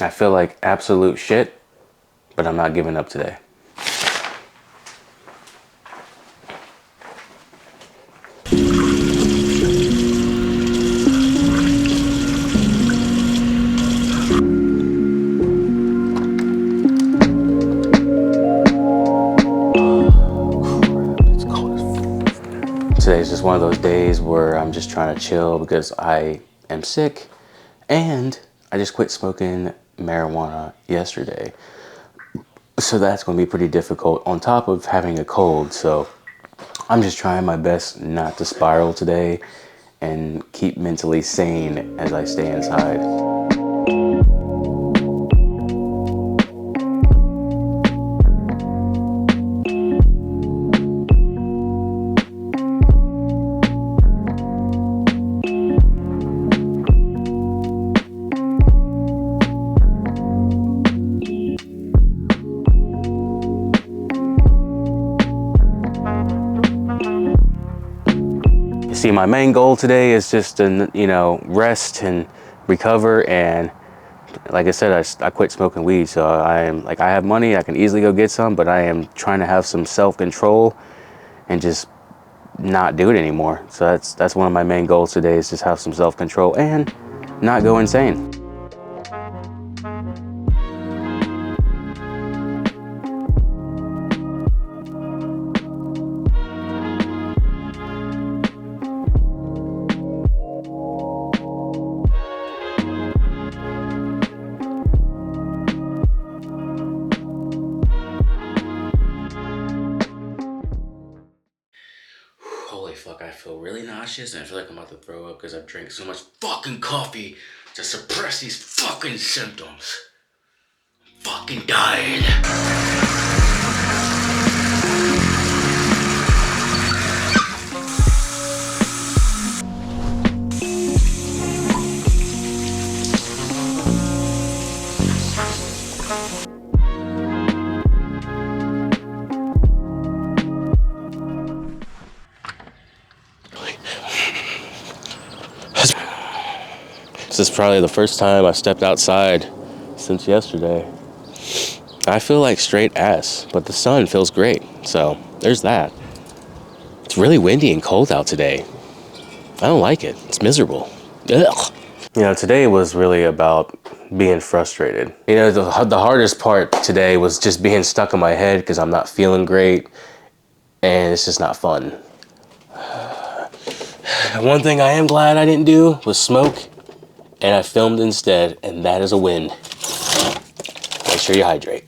I feel like absolute shit, but I'm not giving up today. Today's just one of those days where I'm just trying to chill because I am sick and I just quit smoking marijuana yesterday. So that's going to be pretty difficult on top of having a cold. So I'm just trying my best not to spiral today and keep mentally sane as I stay inside. See, my main goal today is just to, rest and recover. And like I said, I quit smoking weed. So I have money, I can easily go get some, but I am trying to have some self-control and just not do it anymore. So that's one of my main goals today, is just have some self-control and not go insane. Holy fuck, I feel really nauseous and I feel like I'm about to throw up because I've drank so much fucking coffee to suppress these fucking symptoms. Fucking dying. This is probably the first time I stepped outside since yesterday. I feel like straight ass, but the sun feels great, so there's that. It's really windy and cold out today. I don't like it. It's miserable. Ugh. Today was really about being frustrated. The hardest part today was just being stuck in my head because I'm not feeling great and it's just not fun. One thing I am glad I didn't do was smoke, and I filmed instead, and that is a win. Make sure you hydrate.